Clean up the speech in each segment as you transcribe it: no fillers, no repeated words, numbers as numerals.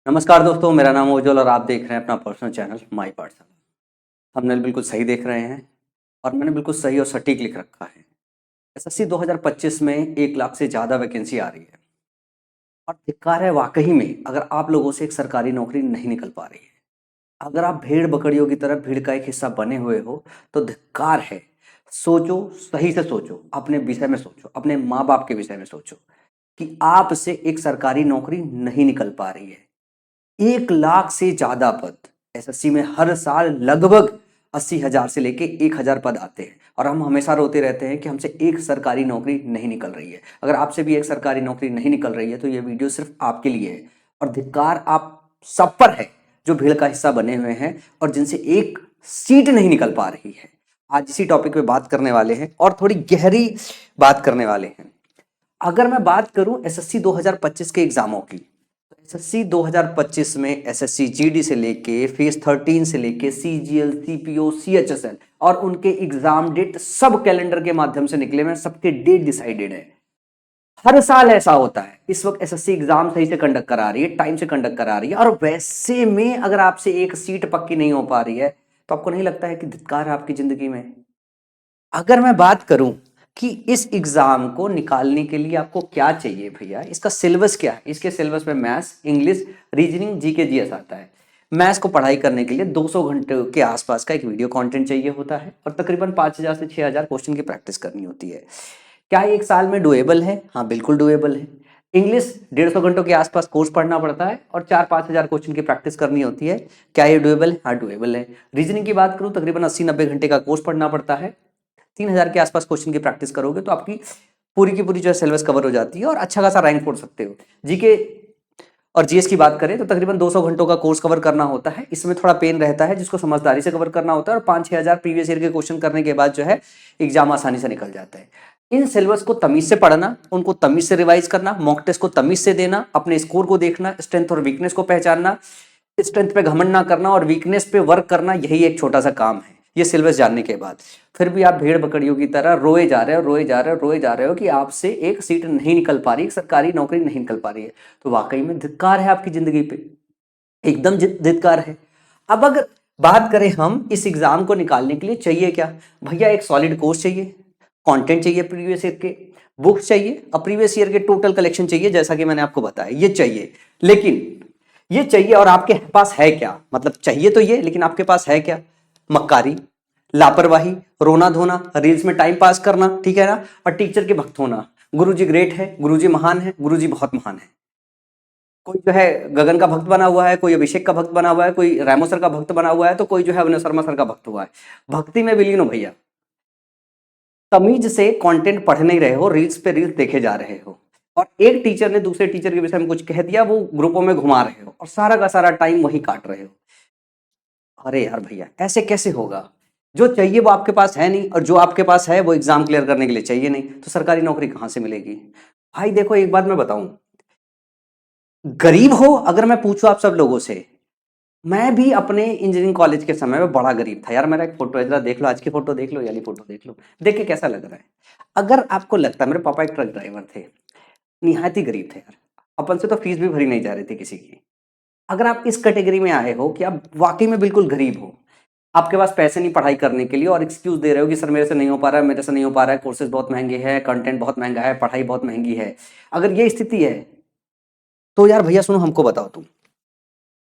नमस्कार दोस्तों, मेरा नाम उज्जवल और आप देख रहे हैं अपना पर्सनल चैनल माई पाठशाला। हमने बिल्कुल सही देख रहे हैं और मैंने बिल्कुल सही और सटीक लिख रखा है। एसएससी 2025 में 1 लाख से ज़्यादा वैकेंसी आ रही है और धिक्कार है वाकई में अगर आप लोगों से एक सरकारी नौकरी नहीं निकल पा रही है। अगर आप भेड़ बकरियों की तरह भीड़ का एक हिस्सा बने हुए हो तो धिक्कार है। सोचो, सही से सोचो, अपने विषय में सोचो, अपने माँ बाप के विषय में सोचो कि आपसे एक सरकारी नौकरी नहीं निकल पा रही है। 1 लाख से ज्यादा पद एसएससी में हर साल लगभग 80,000 से लेके 1,000 पद आते हैं और हम हमेशा रोते रहते हैं कि हमसे एक सरकारी नौकरी नहीं निकल रही है। अगर आपसे भी एक सरकारी नौकरी नहीं निकल रही है तो ये वीडियो सिर्फ आपके लिए है और धिक्कार आप सब पर है जो भीड़ का हिस्सा बने हुए हैं और जिनसे एक सीट नहीं निकल पा रही है। आज इसी टॉपिक पे बात करने वाले हैं और थोड़ी गहरी बात करने वाले हैं। अगर मैं बात करूं एसएससी 2025 के एग्जामों की, एसएससी 2025 में एसएससी जीडी से लेके फेज 13 से लेके सीजीएल, सीपीओ, सीएचएसएल और उनके एग्जाम डेट सब कैलेंडर के माध्यम से निकले हुए हैं। सबके डेट डिसाइडेड है। हर साल ऐसा होता है। इस वक्त एसएससी एग्जाम सही से कंडक्ट करा रही है, टाइम से कंडक्ट करा रही है और वैसे में अगर आपसे एक सीट पक्की नहीं हो पा रही है तो आपको नहीं लगता है कि धिक्कार है आपकी जिंदगी में। अगर मैं बात करूं कि इस एग्जाम को निकालने के लिए आपको क्या चाहिए भैया, इसका सिलेबस क्या है। इसके सिलेबस में maths, English, reasoning, GK, GS आता है। मैथ्स को पढ़ाई करने के लिए 200 घंटे के आसपास का एक वीडियो कंटेंट चाहिए होता है और तकरीबन 5,000 से 6,000 क्वेश्चन की प्रैक्टिस करनी होती है। क्या ये एक साल में डुएबल है? हाँ, बिल्कुल डुएबल है। इंग्लिश 150 घंटों के आसपास कोर्स पढ़ना पड़ता है और 4-5 हज़ार क्वेश्चन की प्रैक्टिस करनी होती है। क्या ये डुएबल है? हाँ, डुएबल है। रीजनिंग की बात करूं, तकरीबन 80-90 घंटे का कोर्स पढ़ना पड़ता है। 3,000 के आसपास क्वेश्चन की प्रैक्टिस करोगे तो आपकी पूरी की पूरी जो है सिलेबस कवर हो जाती है और अच्छा खासा रैंक फोड़ सकते हो। जीके और जीएस की बात करें तो तकरीबन 200 घंटों का कोर्स कवर करना होता है। इसमें थोड़ा पेन रहता है जिसको समझदारी से कवर करना होता है और 5-6 हज़ार प्रीवियस ईयर के क्वेश्चन करने के बाद जो है एग्जाम आसानी से निकल जाता है। इन सिलेबस को तमीज से पढ़ना, उनको तमीज से रिवाइज करना, मॉक टेस्ट को तमीज से देना, अपने स्कोर को देखना, स्ट्रेंथ और वीकनेस को पहचानना, स्ट्रेंथ पे घमंड ना करना और वीकनेस पे वर्क करना, यही एक छोटा सा काम है। ये सिलेबस जानने के बाद फिर भी आप भेड़ बकरियों की तरह रोए जा रहे हो, रोए जा रहे हो, रोए जा रहे हो कि आपसे एक सीट नहीं निकल पा रही, एक सरकारी नौकरी नहीं निकल पा रही है। तो वाकई में धिक्कार है आपकी जिंदगी पे, एकदम धिक्कार है। अब अगर बात करें हम इस एग्जाम को निकालने के लिए चाहिए क्या भैया, एक सॉलिड कोर्स चाहिए, कंटेंट चाहिए, प्रीवियस ईयर के बुक्स चाहिए और प्रीवियस ईयर के टोटल कलेक्शन चाहिए, जैसा कि मैंने आपको बताया ये चाहिए। लेकिन ये चाहिए और आपके पास है क्या? मतलब चाहिए तो ये, लेकिन आपके पास है क्या? मक्कारी, लापरवाही, रोना धोना, रील्स में टाइम पास करना, ठीक है ना, और टीचर के भक्त होना। गुरुजी ग्रेट है, गुरुजी महान है, गुरुजी बहुत महान है। कोई जो है गगन का भक्त बना हुआ है, कोई अभिषेक का भक्त बना हुआ है, कोई रामो सर का भक्त बना हुआ है, तो कोई जो है अभिनव शर्मा सर का भक्त हुआ है। भक्ति में विलीन हो भैया। तमीज से कंटेंट पढ़ नहीं रहे हो, रील्स पे रील्स देखे जा रहे हो और एक टीचर ने दूसरे टीचर के विषय में कुछ कह दिया, वो ग्रुपों में घुमा रहे हो और सारा का सारा टाइम वही काट रहे हो। अरे यार भैया, ऐसे कैसे होगा? जो चाहिए वो आपके पास है नहीं और जो आपके पास है वो एग्जाम क्लियर करने के लिए चाहिए नहीं, तो सरकारी नौकरी कहां से मिलेगी? भाई देखो, एक बात मैं बताऊं, गरीब हो अगर मैं पूछूं आप सब लोगों से, मैं भी अपने इंजीनियरिंग कॉलेज के समय में बड़ा गरीब था यार। मेरा एक फोटो है, जरा देख लो, आज की फोटो देख लो, याली फोटो देख लो, देख के कैसा लग रहा है? अगर आपको लगता है, मेरे पापा एक ट्रक ड्राइवर थे, निहायत ही गरीब थे यार, अपन से तो फीस भी भरी नहीं जा रही थी किसी की। अगर आप इस कैटेगरी में आए हो कि आप वाकई में बिल्कुल गरीब हो, आपके पास पैसे नहीं पढ़ाई करने के लिए और एक्सक्यूज दे रहे हो कि सर मेरे से नहीं हो पा रहा है, मेरे से नहीं हो पा रहा है, कोर्सेज बहुत महंगे हैं, कंटेंट बहुत महंगा है, पढ़ाई बहुत महंगी है, अगर ये स्थिति है तो यार भैया सुनो, हमको बताओ, तुम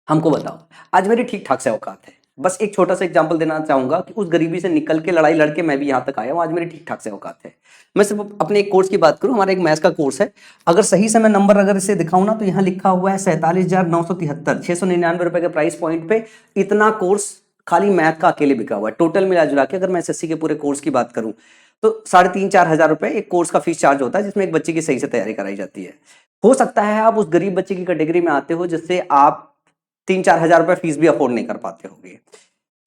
हमको बताओ, आज मेरी ठीक ठाक से औकात है। बस एक छोटा सा एग्जांपल देना चाहूंगा कि उस गरीबी से निकल के लड़ाई लड़के मैं भी यहाँ तक आया हूँ, आज मेरी ठीक ठाक से औकात है। मैं सिर्फ अपने एक कोर्स की बात करूँ, हमारा एक मैथ्स का कोर्स है। अगर सही से मैं नंबर अगर इसे दिखाऊं ना तो यहाँ लिखा हुआ है 47,973, 699 रुपए के प्राइस पॉइंट पे इतना कोर्स खाली मैथ का अकेले बिका हुआ है। टोटल मिला जुला के अगर मैं एसएससी के पूरे कोर्स की बात करूं तो 3,500-4,000 रुपए एक कोर्स का फीस चार्ज होता है, जिसमें एक बच्चे की सही से तैयारी कराई जाती है। हो सकता है आप उस गरीब बच्चे की कैटेगरी में आते हो जिससे आप 3-4 हज़ार रुपए फीस भी अफोर्ड नहीं कर पाते होगे।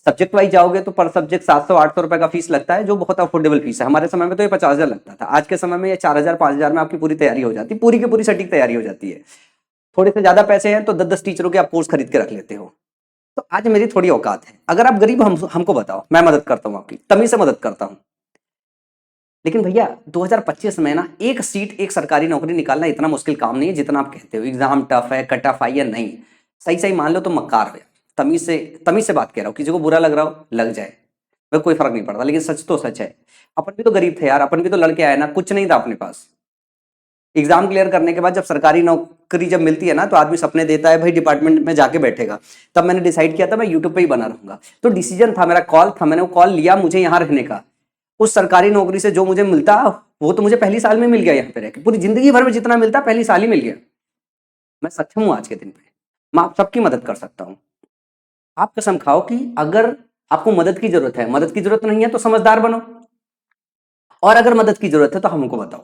सब्जेक्ट वाइज जाओगे तो पर सब्जेक्ट 700-800 रुपए का फीस लगता है, जो बहुत अफोर्डेबल फीस है। हमारे समय में तो ये 50,000 लगता था, आज के समय में ये 4,000-5,000 में आपकी पूरी तैयारी हो जाती है, पूरी की पूरी सटीक तैयारी हो जाती है। थोड़े से ज्यादा पैसे हैं तो 10-10 टीचरों के आप कोर्स खरीद के रख लेते हो। तो आज मेरी थोड़ी औकात है। अगर आप गरीब हमको बताओ, मैं मदद करता हूँ, आपकी तमीज से मदद करता हूँ। लेकिन भैया 2025 में ना एक सीट, एक सरकारी नौकरी निकालना इतना मुश्किल काम नहीं है जितना आप कहते हो। एग्जाम टफ है, कट ऑफ आई है, नहीं। सही सही मान लो तो मक्कार हो यार, तमीज से बात कह रहा हूँ, किसी को बुरा लग रहा हो लग जाए, मैं कोई फर्क नहीं पड़ता, लेकिन सच तो सच है। अपन भी तो गरीब थे यार, अपन भी तो लड़के आए ना, कुछ नहीं था अपने पास। एग्जाम क्लियर करने के बाद जब सरकारी नौकरी जब मिलती है ना, तो आदमी सपने देता है भाई डिपार्टमेंट में जाके बैठेगा। तब मैंने डिसाइड किया था मैं यूट्यूब पे ही बना रहूंगा। तो डिसीजन था मेरा, कॉल था, मैंने वो कॉल लिया मुझे यहाँ रहने का। उस सरकारी नौकरी से जो मुझे मिलता वो तो मुझे पहली साल में मिल गया, यहाँ पे रह के पूरी जिंदगी भर में जितना मिलता पहली साल ही मिल गया। मैं सक्षम हूँ आज के दिन पे, मैं आप सबकी मदद कर सकता हूँ। आप कसम खाओ कि अगर आपको मदद की जरूरत है, मदद की जरूरत नहीं है तो समझदार बनो, और अगर मदद की जरूरत है तो हमको बताओ।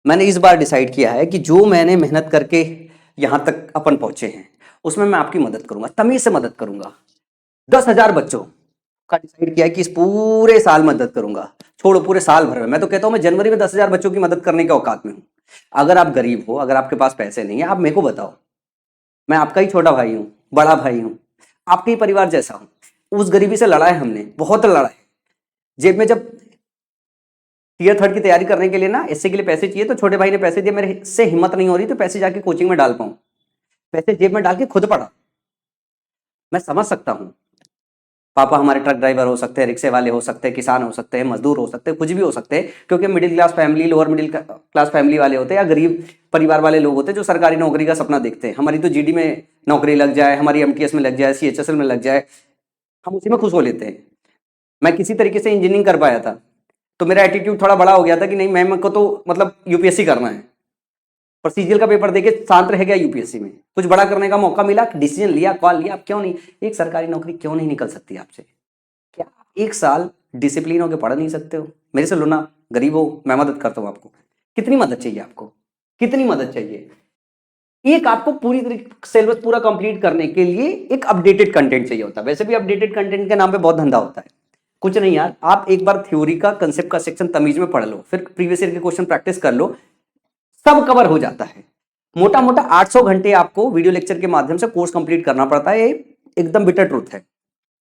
मैंने इस बार डिसाइड किया है कि जो मैंने मेहनत करके यहां तक अपन पहुंचे हैं उसमें मैं आपकी मदद करूंगा, तमीज से मदद करूंगा। 10,000 बच्चों का डिसाइड किया है कि इस पूरे साल मदद करूंगा। छोड़ो पूरे साल भर में, मैं तो कहता हूं मैं जनवरी में 10,000 बच्चों की मदद करने के औकात में हूं। अगर आप गरीब हो, अगर आपके पास पैसे नहीं है, आप मेरे को बताओ, मैं आपका ही छोटा भाई हूँ, बड़ा भाई हूँ, आपके ही परिवार जैसा हूँ। उस गरीबी से लड़ा है हमने, बहुत लड़ा है। जेब में जब टीयर 3 की तैयारी करने के लिए ना एसए के लिए पैसे चाहिए तो छोटे भाई ने पैसे दिए, मेरे से हिम्मत नहीं हो रही तो पैसे जाके कोचिंग में डाल पाऊं, पैसे जेब में डाल के खुद पढ़ा। मैं समझ सकता हूँ, पापा हमारे ट्रक ड्राइवर हो सकते हैं, रिक्शे वाले हो सकते हैं, किसान हो सकते हैं, मजदूर हो सकते हैं, कुछ भी हो सकते हैं, क्योंकि middle class family, lower middle class family वाले होते हैं या गरीब परिवार वाले लोग होते हैं जो सरकारी नौकरी का सपना देखते हैं। हमारी तो जीडी में नौकरी लग जाए, हमारी एमटीएस में लग जाए, सीएचएसएल में लग जाए, हम उसी में खुश हो लेते हैं। मैं किसी तरीके से इंजीनियरिंग कर पाया था तो मेरा एटीट्यूड थोड़ा बड़ा हो गया था कि नहीं मैं को तो मतलब यूपीएससी करना है, पर सीजीएल का पेपर देके शांत रह गया। यूपीएससी में कुछ बड़ा करने का मौका मिला, डिसीजन लिया, कॉल लिया, आप क्यों नहीं, एक सरकारी नौकरी क्यों नहीं निकल सकती आपसे? क्या एक साल डिसिप्लिन होकर पढ़ नहीं सकते हो? मेरे से लो ना, गरीब हो, मैं मदद करता हूँ आपको। कितनी मदद चाहिए आपको, कितनी मदद चाहिए? एक आपको पूरी तरीके सिलेबस पूरा कंप्लीट करने के लिए एक अपडेटेड कंटेंट चाहिए होता है। वैसे भी अपडेटेड कंटेंट के नाम पे बहुत धंधा होता है। कुछ नहीं यार, आप एक बार थ्योरी का कंसेप्ट का सेक्शन तमीज में पढ़ लो, फिर प्रीवियस ईयर के क्वेश्चन प्रैक्टिस कर लो, सब कवर हो जाता है। मोटा मोटा 800 घंटे आपको वीडियो लेक्चर के माध्यम से कोर्स कंप्लीट करना पड़ता है, एकदम बिटर ट्रूथ है।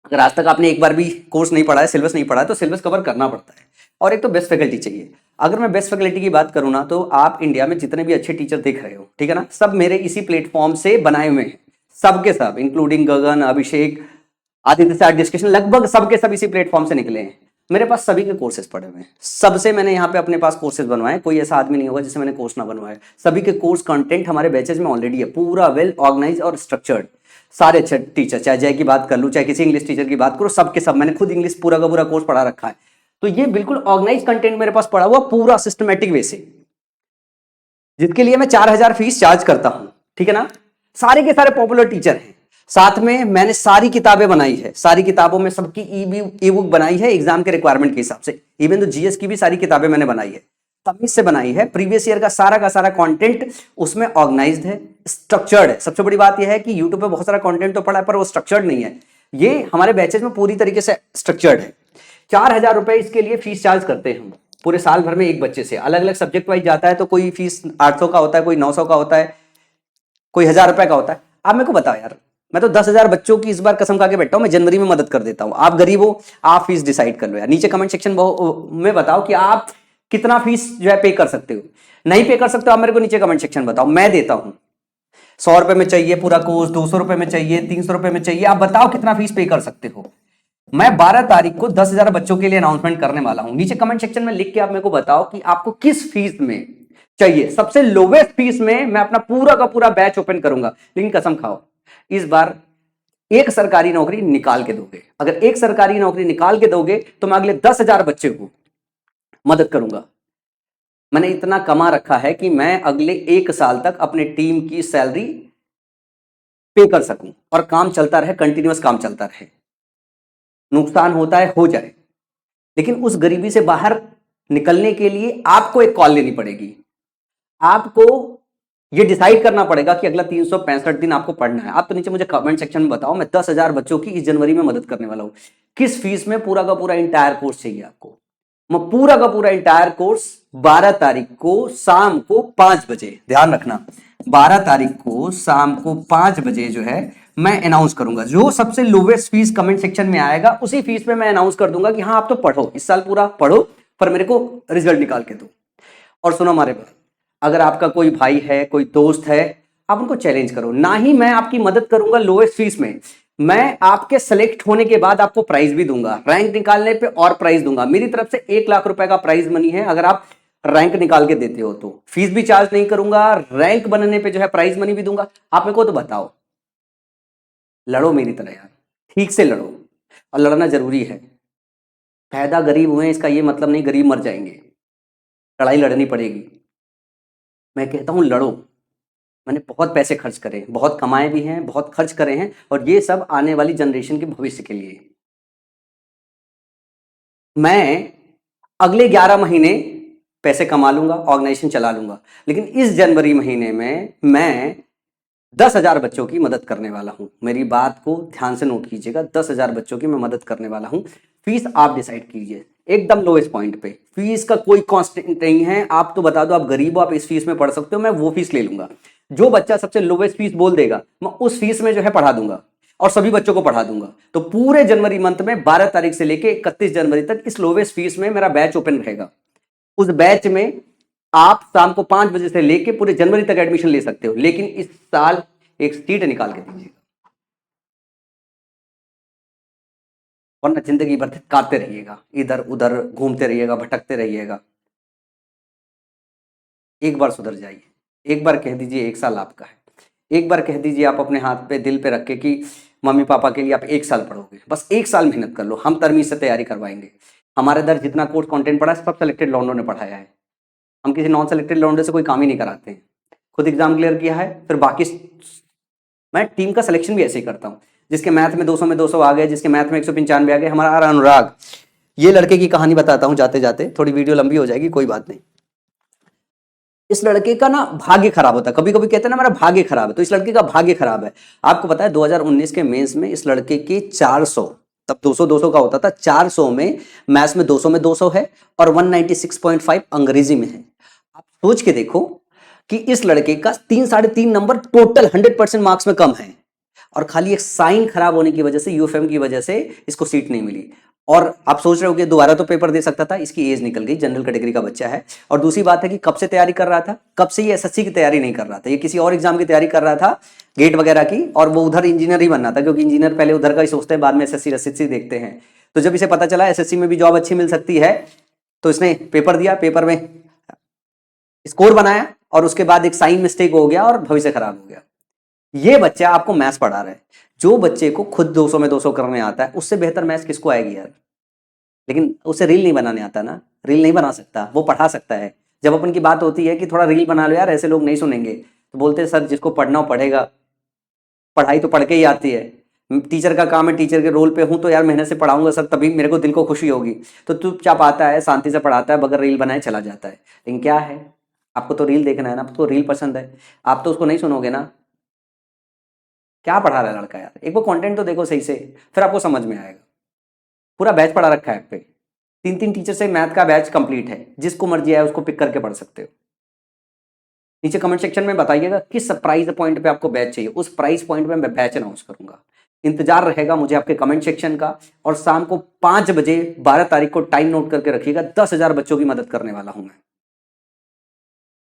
अगर आज तक आपने एक बार भी कोर्स नहीं पढ़ा है, सिलेबस नहीं पढ़ा है, तो सिलेबस कवर करना पड़ता है। और एक तो बेस्ट फैकल्टी चाहिए। अगर मैं बेस्ट फैकल्टी की बात करूँ ना, तो आप इंडिया में जितने भी अच्छे टीचर देख रहे हो, ठीक है ना, सब मेरे इसी प्लेटफॉर्म से बनाए हुए हैं, सबके सब, इंक्लूडिंग गगन, अभिषेक, आदित्य से डिस्कशन, लगभग सबके सब इसी प्लेटफॉर्म से निकले हैं। मेरे पास सभी के कोर्सेज पड़े हुए हैं, सबसे मैंने यहाँ पे अपने पास कोर्सेज बनवाए। कोई ऐसा आदमी नहीं होगा जिससे मैंने कोर्स ना बनवाए। सभी के कोर्स कंटेंट हमारे बैचेज में ऑलरेडी है, पूरा वेल ऑर्गेनाइज और स्ट्रक्चर्ड। सारे अच्छे टीचर, चाहे जय की बात कर लूँ, चाहे किसी इंग्लिश टीचर की बात करो, सबके सब मैंने खुद इंग्लिश पूरा का पूरा कोर्स पढ़ा रखा है। तो ये बिल्कुल ऑर्गेनाइज कंटेंट मेरे पास पड़ा हुआ, पूरा सिस्टमेटिक वे से, जिसके लिए मैं 4,000 फीस चार्ज करता हूं, ठीक है ना। सारे के सारे पॉपुलर टीचर हैं। साथ में मैंने सारी किताबें बनाई है, सारी किताबों में सबकी ई बुक बनाई है एग्जाम के रिक्वायरमेंट के हिसाब से। इवन तो जीएस की भी सारी किताबें मैंने बनाई है, तमीज से बनाई है। प्रीवियस ईयर का सारा कंटेंट उसमें ऑर्गेनाइज्ड है, स्ट्रक्चर्ड है। सबसे बड़ी बात यह है कि यूट्यूब पे बहुत सारा कंटेंट तो पड़ा है, पर वो स्ट्रक्चर्ड नहीं है। ये हमारे बैचेज में पूरी तरीके से स्ट्रक्चर्ड है। 4,000 रुपए इसके लिए फीस चार्ज करते हैं हम पूरे साल भर में। एक बच्चे से अलग अलग सब्जेक्ट वाइज जाता है, तो कोई फीस 800 का होता है, कोई 900 का होता है, कोई 1,000 रुपए का होता है। आप मेरे को बताओ यार, मैं तो 10,000 बच्चों की इस बार कसम खा के बैठा हूं, मैं जनवरी में मदद कर देता हूं। आप गरीब हो, आप फीस डिसाइड कर लो यार। नीचे कमेंट सेक्शन में बताओ कि आप कितना फीस जो है पे कर सकते हो। नहीं पे कर सकते हो आप मेरे को नीचे कमेंट सेक्शन बताओ, मैं देता हूं। 100 रुपए में चाहिए पूरा कोर्स, 200 रुपए में चाहिए, 300 रुपए में चाहिए, आप बताओ कितना फीस पे कर सकते हो। मैं 12 तारीख को 10,000 बच्चों के लिए अनाउंसमेंट करने वाला हूं। नीचे कमेंट सेक्शन में लिख के आप मेरे को बताओ कि आपको किस फीस में चाहिए। सबसे लोवेस्ट फीस में मैं अपना पूरा का पूरा बैच ओपन करूंगा। लेकिन कसम खाओ, इस बार एक सरकारी नौकरी निकाल के दोगे। अगर एक सरकारी नौकरी निकाल के दोगे तो मैं अगले 10,000 बच्चे को मदद करूंगा। मैंने इतना कमा रखा है कि मैं अगले 1 साल तक अपने टीम की सैलरी पे कर सकूं और काम चलता रहे, कंटिन्यूअस काम चलता रहे। नुकसान होता है, हो जाए, लेकिन उस गरीबी से बाहर निकलने के लिए आपको एक कॉल लेनी पड़ेगी। आपको ये डिसाइड करना पड़ेगा कि अगला 365 दिन आपको पढ़ना है। आप तो नीचे मुझे कमेंट सेक्शन में बताओ। मैं 10,000 बच्चों की इस जनवरी में मदद करने वाला हूं। किस फीस में पूरा का पूरा इंटायर कोर्स चाहिए आपको? मैं पूरा का पूरा इंटायर कोर्स 12 तारीख को शाम को 5 बजे, ध्यान रखना, 12 तारीख को शाम को 5 बजे जो है मैं अनाउंस करूंगा। जो सबसे लोवेस्ट फीस कमेंट सेक्शन में आएगा उसी फीस में मैं अनाउंस कर दूंगा कि हाँ आप तो पढ़ो, इस साल पूरा पढ़ो, पर मेरे को रिजल्ट निकाल के दो। और सुनो हमारे बात, अगर आपका कोई भाई है, कोई दोस्त है, आप उनको चैलेंज करो। ना ही मैं आपकी मदद करूंगा लोएस्ट फीस में, मैं आपके सेलेक्ट होने के बाद आपको प्राइज भी दूंगा, रैंक निकालने पे और प्राइज दूंगा। मेरी तरफ से 1 लाख रुपए का प्राइज मनी है, अगर आप रैंक निकाल के देते हो तो फीस भी चार्ज नहीं करूंगा, रैंक बनने पे जो है प्राइज मनी भी दूंगा। आप मेरे को तो बताओ, लड़ो मेरी तरह यार, ठीक से लड़ो, और लड़ना जरूरी है। पैदा गरीब हुए इसका ये मतलब नहीं गरीब मर जाएंगे, लड़ाई लड़नी पड़ेगी। मैं कहता हूं लड़ो। मैंने बहुत पैसे खर्च करे, बहुत कमाए भी हैं, बहुत खर्च करे हैं, और ये सब आने वाली जनरेशन के भविष्य के लिए। मैं अगले 11 महीने पैसे कमा लूंगा, ऑर्गेनाइजेशन चला लूंगा, लेकिन इस जनवरी महीने में मैं 10,000 बच्चों की मदद करने वाला हूं। मेरी बात को ध्यान से नोट कीजिएगा, 10,000 बच्चों की मैं मदद करने वाला हूं। फीस आप डिसाइड कीजिए, एकदम लोएस्ट पॉइंट पे। फीस का कोई कांस्टेंट नहीं है, आप तो बता दो आप गरीब हो, आप इस फीस में पढ़ सकते हो, मैं वो फीस ले लूंगा। जो बच्चा सबसे लोएस्ट फीस बोल देगा मैं उस फीस में जो है पढ़ा दूंगा, और सभी बच्चों को पढ़ा दूंगा। तो पूरे जनवरी मंथ में 12 तारीख से लेके 31 जनवरी तक इस लोवेस्ट फीस में मेरा बैच ओपन रहेगा। उस बैच में आप शाम को 5 बजे से लेके पूरे जनवरी तक एडमिशन ले सकते हो, लेकिन इस साल एक सीट निकाल के दीजिएगा, वरना जिंदगी भर काटते रहिएगा, इधर उधर घूमते रहिएगा, भटकते रहिएगा। एक बार सुधर जाइए, एक बार कह दीजिए 1 साल आपका है, एक बार कह दीजिए आप अपने हाथ पे दिल पे रख के कि मम्मी पापा के लिए आप 1 साल पढ़ोगे, बस 1 साल मेहनत कर लो, हम तरमीज से तैयारी करवाएंगे। हमारे इधर जितना कोर्स कंटेंट पढ़ा है सब सेलेक्टेड लॉन्डो ने पढ़ाया है, हम किसी नॉन सेलेक्टेड लॉन्डो से कोई काम ही नहीं कराते हैं। खुद एग्जाम क्लियर किया है, फिर बाकी मैं टीम का सिलेक्शन भी ऐसे ही करता हूँ। जिसके मैथ में 200 में 200 आ गए, जिसके मैथ में 195 आ गए। हमारा अनुराग, ये लड़के की कहानी बताता हूँ जाते जाते, थोड़ी वीडियो लंबी हो जाएगी, कोई बात नहीं। इस लड़के का ना भाग्य खराब होता है, कभी कभी कहते हैं ना मेरा भाग्य खराब है, तो इस लड़के का भाग्य खराब है। आपको पता है 2019 के मेंस में इस लड़के के 400, तब 200 का होता था, 400 में मैथ्स में 200 में 200 है, और 196.5 अंग्रेजी में है। आप सोच के देखो कि इस लड़के का 3-3.5 नंबर टोटल 100% मार्क्स में कम है, और खाली एक साइन खराब होने की वजह से, यूएफएम की वजह से इसको सीट नहीं मिली। और आप सोच रहे हो कि दोबारा तो पेपर दे सकता था, इसकी एज निकल गई, जनरल कैटेगरी का बच्चा है। और दूसरी बात है कि कब से तैयारी कर रहा था, कब से ये एसएससी की तैयारी नहीं कर रहा था, ये किसी और एग्जाम की तैयारी कर रहा था, गेट वगैरह की, और वो उधर इंजीनियर ही बनना था, क्योंकि इंजीनियर पहले उधर का ही सोचते हैं, बाद में एसएससी एसएससी देखते हैं। तो जब इसे पता चला एसएससी में भी जॉब अच्छी मिल सकती है, तो इसने पेपर दिया, पेपर में स्कोर बनाया, और उसके बाद एक साइन मिस्टेक हो गया और भविष्य खराब हो गया। ये बच्चा आपको मैथ्स पढ़ा रहा है, जो बच्चे को खुद 200 में 200 करने आता है, उससे बेहतर मैथ्स किसको आएगी यार। लेकिन उसे रील नहीं बनाने आता ना, रील नहीं बना सकता, वो पढ़ा सकता है। जब अपन की बात होती है कि थोड़ा रील बना लो यार, ऐसे लोग नहीं सुनेंगे, तो बोलते हैं सर जिसको पढ़ना हो पढ़ेगा, पढ़ाई तो पढ़ के ही आती है, टीचर का काम है, टीचर के रोल पे हूँ तो यार मेहनत से पढ़ाऊंगा सर, तभी मेरे को दिल को खुशी होगी। तो चुपचाप आता है, शांति से पढ़ाता है, बगैर रील बनाए चला जाता है। लेकिन क्या है, आपको तो रील देखना है ना, आपको रील पसंद है, आप तो उसको नहीं सुनोगे ना। क्या पढ़ा रहा है लड़का यार, एक बार कंटेंट तो देखो सही से, फिर आपको समझ में आएगा। पूरा बैच पढ़ा रखा है पे, 3 टीचर से मैथ का बैच कंप्लीट है, जिसको मर्जी आए उसको पिक करके पढ़ सकते हो। नीचे कमेंट सेक्शन में बताइएगा किस प्राइस पॉइंट पे आपको बैच चाहिए, उस प्राइस पॉइंट पे मैं बैच अनाउंस करूंगा। इंतजार रहेगा मुझे आपके कमेंट सेक्शन का। और शाम को 5 बजे 12 तारीख को टाइम नोट करके रखिएगा, 10,000 बच्चों की मदद करने वाला हूं मैं।